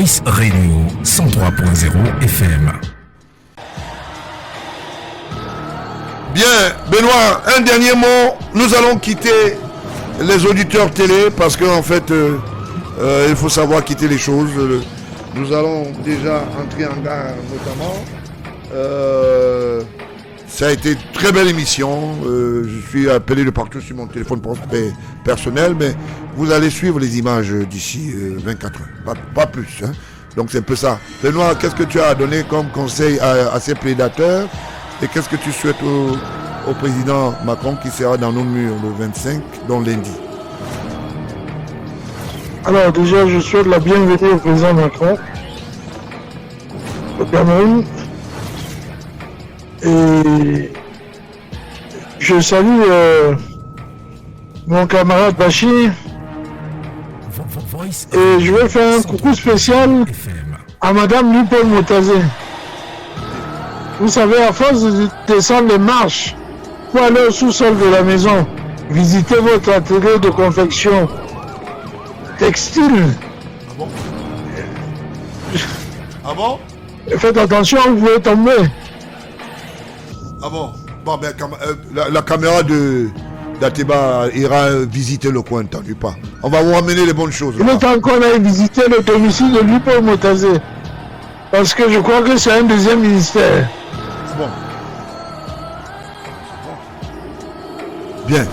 Voice Radio 103.0 FM. Bien, Benoît, un dernier mot. Nous allons quitter les auditeurs télé parce qu'en fait, il faut savoir quitter les choses. Nous allons déjà entrer en gare notamment. Ça a été une très belle émission. Je suis appelé de partout sur mon téléphone personnel, mais vous allez suivre les images d'ici 24 heures, pas plus. Hein. Donc c'est un peu ça. Benoît, qu'est-ce que tu as donné comme conseil à ces prédateurs et qu'est-ce que tu souhaites au président Macron qui sera dans nos murs le 25, donc lundi? Alors déjà, je souhaite la bienvenue au président Macron au Cameroun. Et je salue mon camarade Bachir. Et je vais faire un coucou spécial à Madame Lupol Motazé. Vous savez, à force de descendre les marches pour aller au sous-sol de la maison, visiter votre atelier de confection textile. Ah bon? Ah bon? Faites attention, vous pouvez tomber. Ah bon? Bon, ben, la caméra d'Ateba ira visiter le coin, t'ennuie pas. On va vous ramener les bonnes choses. Il est temps qu'on aille visiter le domicile de Lupol Motazé. Parce que je crois que c'est un deuxième ministère. Bon. Bien.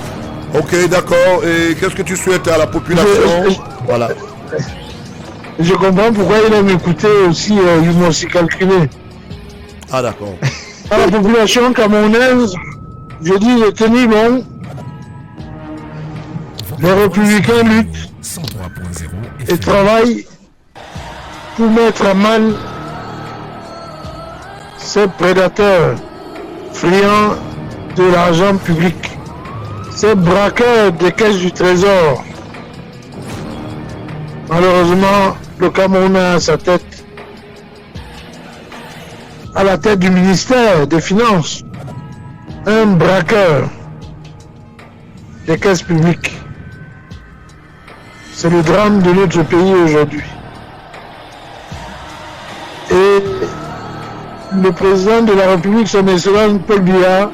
Ok, d'accord. Et qu'est-ce que tu souhaites à la population? Voilà. Je comprends pourquoi il aime écouter aussi l'humour si calculé. Ah, d'accord. À la population camerounaise, je dis de tenir bon. Les républicains luttent et travaillent pour mettre à mal ces prédateurs friands de l'argent public, ces braqueurs des caisses du trésor. Malheureusement, le Cameroun a à sa tête, à la tête du ministère des Finances, un braqueur des caisses publiques. C'est le drame de notre pays aujourd'hui. Et le président de la République, son excellence Paul Biya,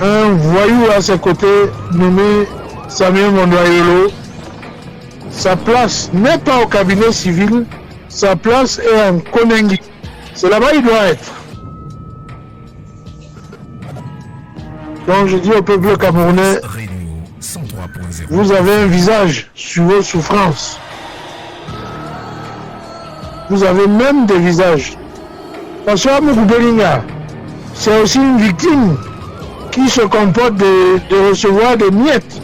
un voyou à ses côtés nommé Samuel Mondoayolo. Sa place n'est pas au cabinet civil, sa place est en Konengi. C'est là-bas il doit être. Donc je dis au peuple camerounais, vous avez un visage sur vos souffrances. Vous avez même des visages. Parce qu'Amougou Belinga, c'est aussi une victime qui se comporte de recevoir des miettes.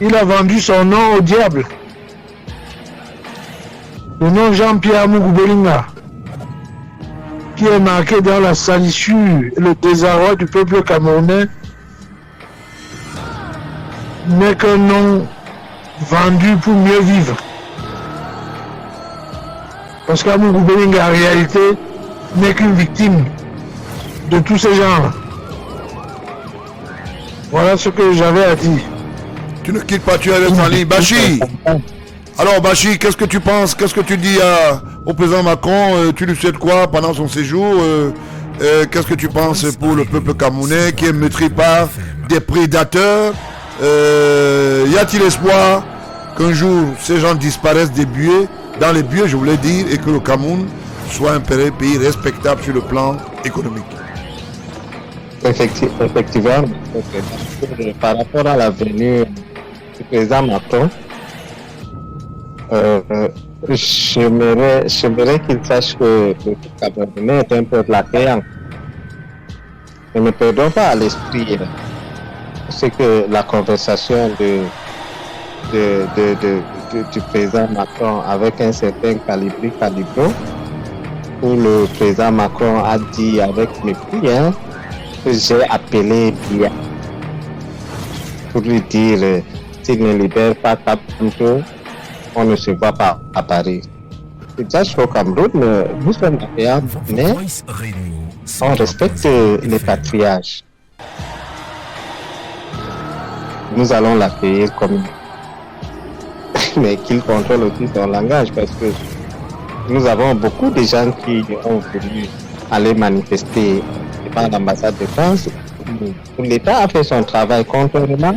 Il a vendu son nom au diable. Le nom Jean-Pierre Amougou Belinga, qui est marqué dans la salissure et le désarroi du peuple camerounais, n'est qu'un nom vendu pour mieux vivre. Parce qu'Amougou Belinga, en réalité, n'est qu'une victime de tous ces gens. Voilà ce que j'avais à dire. Tu ne quittes pas, tu restes en ligne. Bachi! Alors Bachi, qu'est-ce que tu penses? Qu'est-ce que tu dis au président Macron? Tu lui souhaites quoi pendant son séjour? Qu'est-ce que tu penses pour le peuple camerounais qui est meurtri par des prédateurs? Y a-t-il espoir qu'un jour ces gens disparaissent dans les buées, je voulais dire, et que le Cameroun soit un pays respectable sur le plan économique? Effectivement, par rapport à la venue du président Macron, j'aimerais qu'il sache que le Camerounais est un peuple accueillant. Et ne perdons pas à l'esprit c'est que la conversation du président Macron avec un certain Calibro, où le président Macron a dit avec mépris que j'ai appelé Biya pour lui dire s'il ne libère pas Kabonto, on ne se voit pas à Paris. C'est déjà au Cameroun, nous sommes accueillants, mais on respecte les patriarches. Nous allons l'accueillir comme mais qu'il contrôle aussi son langage, parce que nous avons beaucoup de gens qui ont voulu aller manifester devant l'ambassade de France. L'État a fait son travail contrairement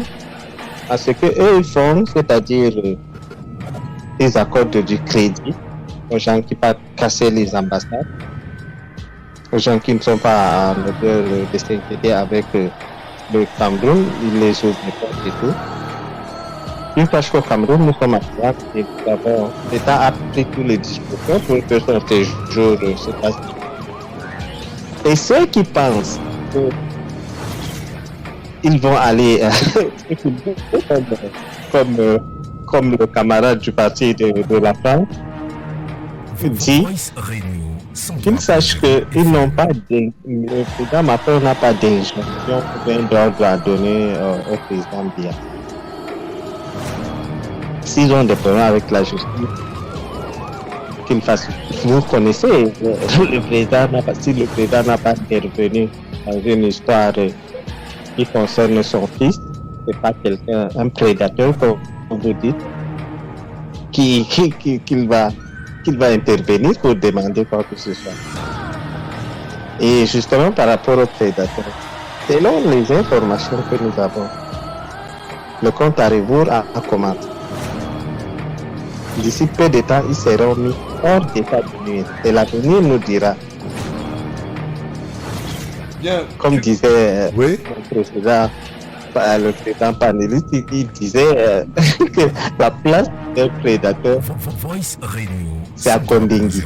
à ce que eux ils font, c'est-à-dire ils accordent du crédit aux gens qui partent casser les ambassades, aux gens qui ne sont pas en mesure de s'inquiéter avec le Cameroun, ils les ouvrent les portes et tout. Une fois qu'au Cameroun, nous sommes à Triac et l'État a pris tous les dispositions pour que son séjour se passe. Et ceux qui pensent qu'ils vont aller comme le camarade du parti de la France dit, qu'ils sachent qu'ils n'ont pas le président Macron n'a pas d'injonction ou un ordre à donner au président Biya. S'ils ont des problèmes avec la justice, qu'ils fassent. Vous connaissez, si le président n'a pas intervenu dans une histoire qui concerne son fils, c'est pas quelqu'un, un prédateur, comme vous dites, qu'il va intervenir pour demander quoi que ce soit. Et justement par rapport au prédateur, selon les informations que nous avons, le compte à rebours a commencé. D'ici peu de temps, ils seront mis hors d'état de nuire. Et l'avenir nous dira. Bien. Comme disait oui. le président panéliste, il disait que la place d'un prédateur, c'est à Kondingi.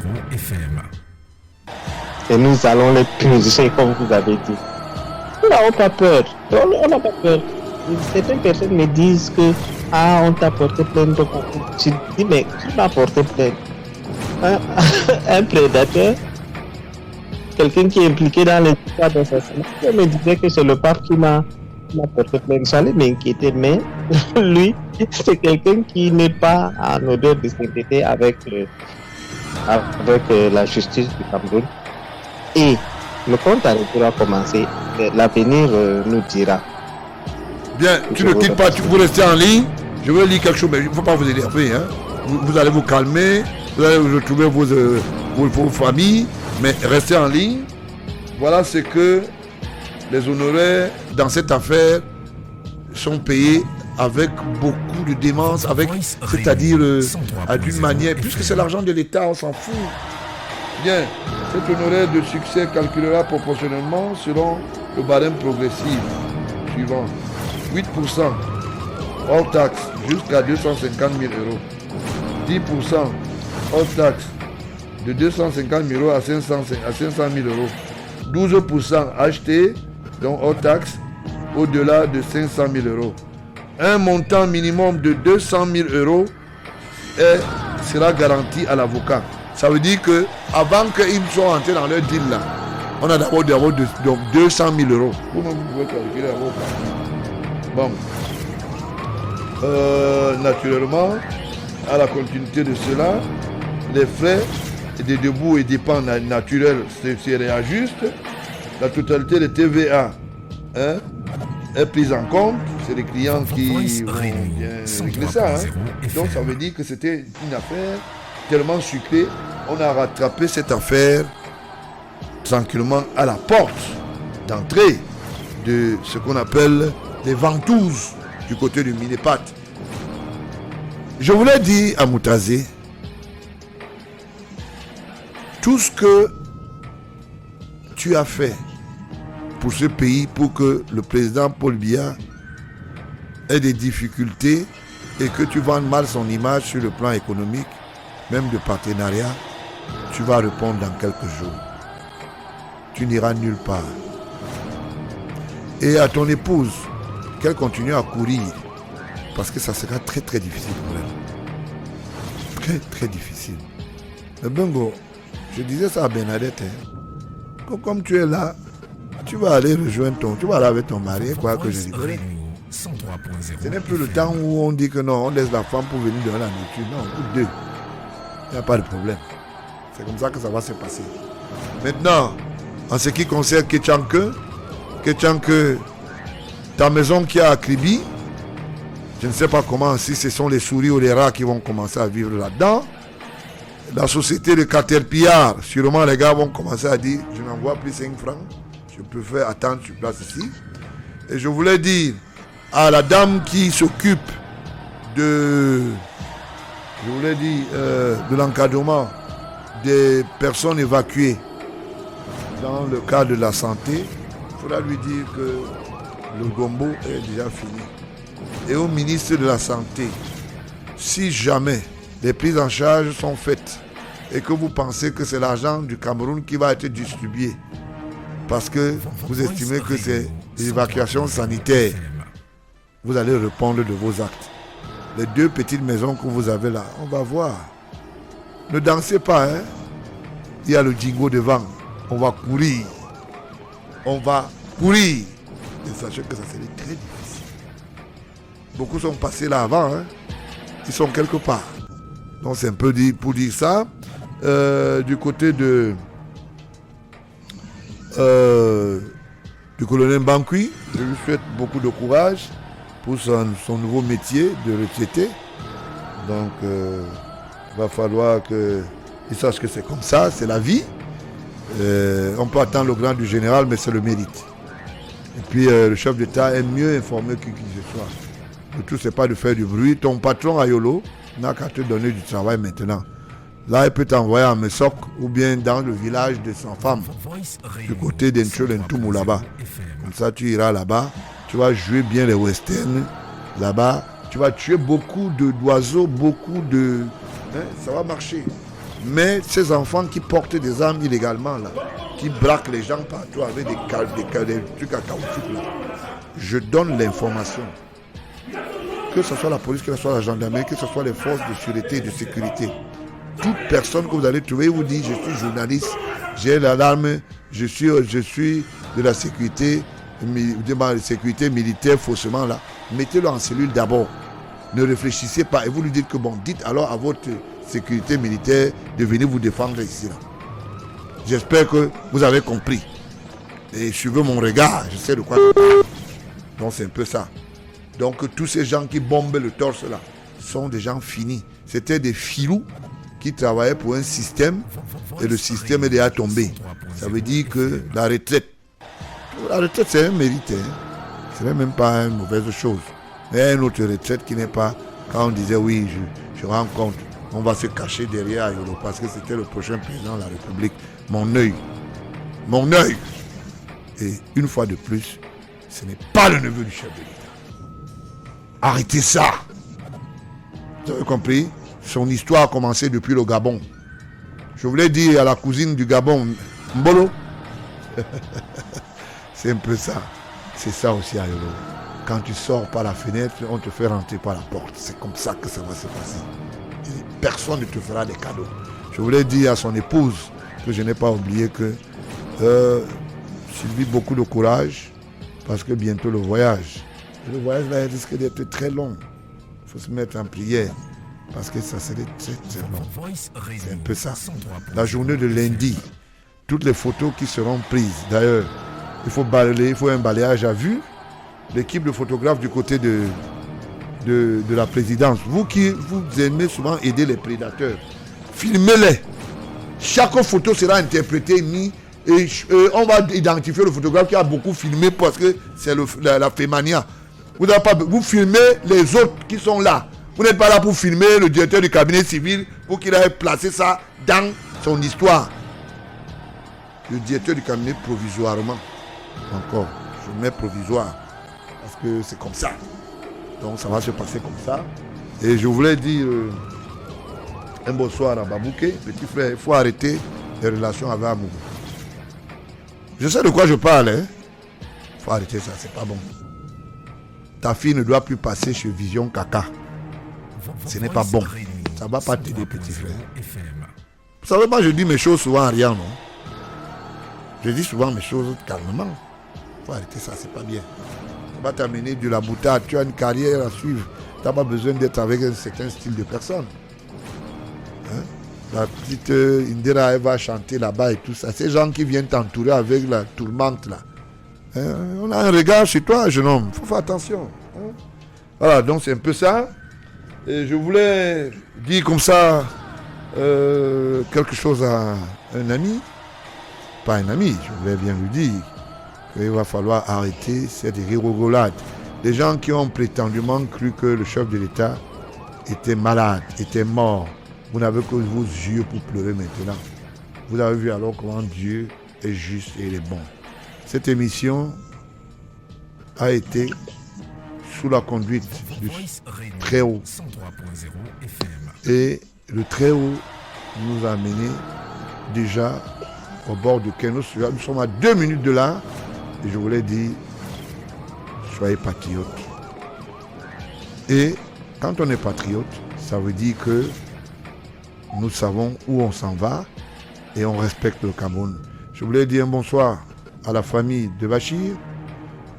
Et nous allons les purger, comme vous avez dit. Nous n'avons pas peur. On n'a pas peur. Certaines personnes me disent que on t'a porté plainte. Je dis, mais qui m'a porté plainte? Un prédateur, quelqu'un qui est impliqué dans les histoires d'assassinat. On me disait que c'est le pape qui m'a porté plainte. J'allais m'inquiéter, mais lui, c'est quelqu'un qui n'est pas en odeur de sainteté avec la justice du Cameroun. Et le compte à rebours a commencé. L'avenir nous dira. Bien, tu ne quittes pas, vous restez en ligne. Je veux lire quelque chose, mais il ne faut pas vous énerver. Hein. Vous allez vous calmer, vous allez retrouver vos familles, mais restez en ligne. Voilà ce que les honoraires dans cette affaire sont payés avec beaucoup de démence, c'est-à-dire d'une manière, puisque c'est l'argent de l'État, on s'en fout. Bien, cet honoraire de succès calculera proportionnellement selon le barème progressif suivant. 8% hors taxe jusqu'à 250 000 euros. 10% hors taxe de 250 000 euros à 500 000 euros. 12% acheté, donc hors taxe, au-delà de 500 000 euros. Un montant minimum de 200 000 euros sera garanti à l'avocat. Ça veut dire que avant qu'ils soient entrés dans leur deal là, on a d'abord 200 000 euros. Vous-même, vous pouvez calculer à vos parties. Bon. Naturellement, à la continuité de cela, les frais des debout et dépenses naturels se réajustent. La totalité de TVA est prise en compte. C'est les clients qui vont bien régler ça. Donc ça veut dire que c'était une affaire tellement sucrée. On a rattrapé cette affaire tranquillement à la porte d'entrée de ce qu'on appelle les ventouses du côté du Minépat. Je voulais dire à Moutazé, tout ce que tu as fait pour ce pays, pour que le président Paul Biya ait des difficultés et que tu vendes mal son image sur le plan économique, même de partenariat, tu vas répondre dans quelques jours. Tu n'iras nulle part. Et à ton épouse, qu'elle continue à courir, parce que ça sera très très difficile pour elle. Très très difficile. Mais Bengo, je disais ça à Bernadette, comme tu es là, tu vas aller rejoindre tu vas aller avec ton mari, quoi que je dis. Ce n'est plus le temps où on dit que non, on laisse la femme pour venir donner la nourriture. Non, ou deux. Il n'y a pas de problème. C'est comme ça que ça va se passer. Maintenant, en ce qui concerne Ketchanke, ta maison qui est à Kribi, Je ne sais pas comment, si ce sont les souris ou les rats qui vont commencer à vivre là-dedans. La société de Caterpillar, sûrement les gars vont commencer à dire, je n'envoie plus 5 francs, je préfère attendre sur place ici. Et je voulais dire à la dame qui s'occupe de l'encadrement des personnes évacuées dans le cadre de la santé, il faudra lui dire que le gombo est déjà fini. Et au ministre de la Santé, si jamais les prises en charge sont faites et que vous pensez que c'est l'argent du Cameroun qui va être distribué parce que vous estimez que c'est l'évacuation sanitaire, vous allez répondre de vos actes. Les 2 petites maisons que vous avez là, on va voir. Ne dansez pas, hein. Il y a le jingo devant. On va courir. On va courir. Et sachez que ça serait très difficile. Beaucoup sont passés là avant, hein. Ils sont quelque part. Donc c'est un peu dit pour dire ça. Du côté du colonel Bankui, je lui souhaite beaucoup de courage pour son nouveau métier de retraité. Donc il va falloir qu'il sache que c'est comme ça, c'est la vie. On peut attendre le grand du général, mais c'est le mérite. Et puis le chef d'État est mieux informé que qui que ce soit. Le tout, c'est pas de faire du bruit. Ton patron à Yolo n'a qu'à te donner du travail maintenant. Là, il peut t'envoyer à Messok ou bien dans le village de sa femme, du côté d'Enchol Ntoumou là-bas. Comme ça, tu iras là-bas, tu vas jouer bien les westerns là-bas, tu vas tuer beaucoup d'oiseaux, beaucoup de... ça va marcher. Mais ces enfants qui portent des armes illégalement, là, qui braquent les gens partout avec des trucs à caoutchouc, là, je donne l'information. Que ce soit la police, que ce soit la gendarmerie, que ce soit les forces de sûreté et de sécurité. Toute personne que vous allez trouver vous dit je suis journaliste, j'ai l'alarme, je suis de la sécurité militaire faussement là. Mettez-le en cellule d'abord. Ne réfléchissez pas et vous lui dites que bon, dites alors à votre sécurité militaire de venir vous défendre ici là. J'espère que vous avez compris. Et suivez mon regard, je sais de quoi je parle. Donc c'est un peu ça. Donc tous ces gens qui bombent le torse là sont des gens finis. C'était des filous qui travaillaient pour un système et le système est déjà tombé. Ça veut dire que la retraite c'est un mérite. Ce n'est même pas une mauvaise chose. Mais une autre retraite qui n'est pas, quand on disait oui, je rends compte, on va se cacher derrière Ayolo parce que c'était le prochain président de la République. Mon œil. Et une fois de plus, ce n'est pas le neveu du chef de l'État. Arrêtez ça. Vous avez compris? Son histoire a commencé depuis le Gabon. Je voulais dire à la cousine du Gabon, Mbolo. C'est un peu ça. C'est ça aussi à Yolo. Quand tu sors par la fenêtre, on te fait rentrer par la porte. C'est comme ça que ça va se passer. Et personne ne te fera des cadeaux. Je voulais dire à son épouse que je n'ai pas oublié que Sylvie, beaucoup de courage parce que bientôt le voyage. Et le voyage là risque d'être très long. Il faut se mettre en prière. Parce que ça serait très très long. C'est un peu ça. La journée de lundi, toutes les photos qui seront prises. D'ailleurs, il faut un balayage à vue. L'équipe de photographes du côté de la présidence. Vous qui vous aimez souvent aider les prédateurs, filmez-les. Chaque photo sera interprétée, mise, et on va identifier le photographe qui a beaucoup filmé parce que c'est la Fémania. Vous filmez les autres qui sont là. Vous n'êtes pas là pour filmer le directeur du cabinet civil pour qu'il ait placé ça dans son histoire. Le directeur du cabinet provisoirement. Encore, je mets provisoire. Parce que c'est comme ça. Donc ça va se passer comme ça. Et je voulais dire un bonsoir à Babouké. Petit frère, il faut arrêter les relations avec Amour. Je sais de quoi je parle. Il faut arrêter ça, c'est pas bon. Ta fille ne doit plus passer chez Vision Caca. Ce n'est pas bon. Ça ne va pas t'aider, petit frère. Vous savez pas, je dis mes choses souvent en rien, non? Je dis souvent mes choses calmement. Il faut arrêter ça, c'est pas bien. Ça va t'amener de la boutade. Tu as une carrière à suivre. Tu n'as pas besoin d'être avec un certain style de personne. Hein? La petite Indira, elle va chanter là-bas et tout ça. Ces gens qui viennent t'entourer avec la tourmente là. Hein? On a un regard chez toi, jeune homme. Il faut faire attention. Hein? Voilà, donc c'est un peu ça. Et je voulais dire comme ça quelque chose à un ami. Pas un ami, je voulais bien lui dire qu'il va falloir arrêter cette rigolade. Les gens qui ont prétendument cru que le chef de l'État était malade, était mort. Vous n'avez que vos yeux pour pleurer maintenant. Vous avez vu alors comment Dieu est juste et il est bon. Cette émission a été sous la conduite du Très-Haut. Et le Très-Haut nous a amenés déjà au bord du quai. Nous sommes à 2 minutes de là. Et je voulais dire, soyez patriotes. Et quand on est patriote, ça veut dire que nous savons où on s'en va et on respecte le Cameroun. Je voulais dire un bonsoir à la famille de Bachir,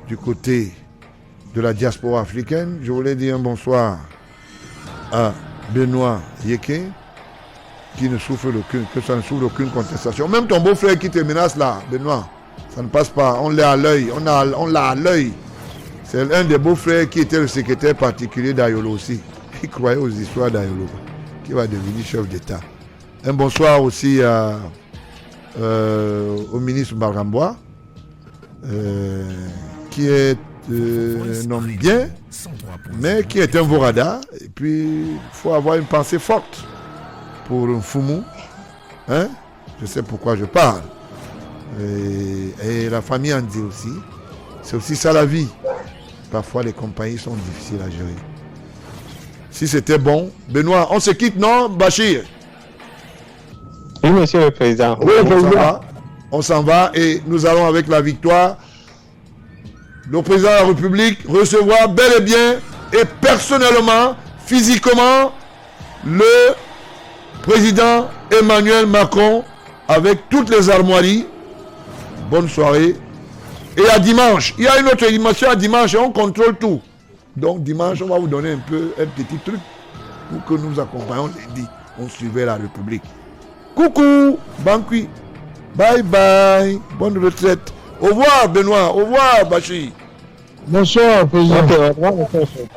du côté de la diaspora africaine. Je voulais dire un bonsoir à Benoît Yeke, qui ne souffre que ça ne souffre aucune contestation. Même ton beau-frère qui te menace là, Benoît, ça ne passe pas. On l'a à l'œil. On l'a à l'œil. C'est un des beaux-frères qui était le secrétaire particulier d'Ayolo aussi. Il croyait aux histoires d'Ayolo, qui va devenir chef d'État. Un bonsoir aussi au ministre Barambois, qui est un homme bien, mais qui est un vorada. Et puis, il faut avoir une pensée forte pour un Foumou. Hein? Je sais pourquoi je parle. Et la famille en dit aussi. C'est aussi ça la vie. Parfois, les compagnies sont difficiles à gérer. Si c'était bon, Benoît, on se quitte, non, Bachir? Oui, monsieur le président. Oui, on s'en va et nous allons avec la victoire. Le président de la République recevoir bel et bien et personnellement, physiquement, le président Emmanuel Macron avec toutes les armoiries. Bonne soirée. Et à dimanche, il y a une autre émission à dimanche et on contrôle tout. Donc dimanche, on va vous donner un petit truc pour que nous accompagnions lundi. On suivait la République. Coucou, Bankui. Bye bye. Bonne retraite. Au revoir, Benoît. Au revoir, Bachir. Bonsoir, président. Ok, au revoir, monsieur.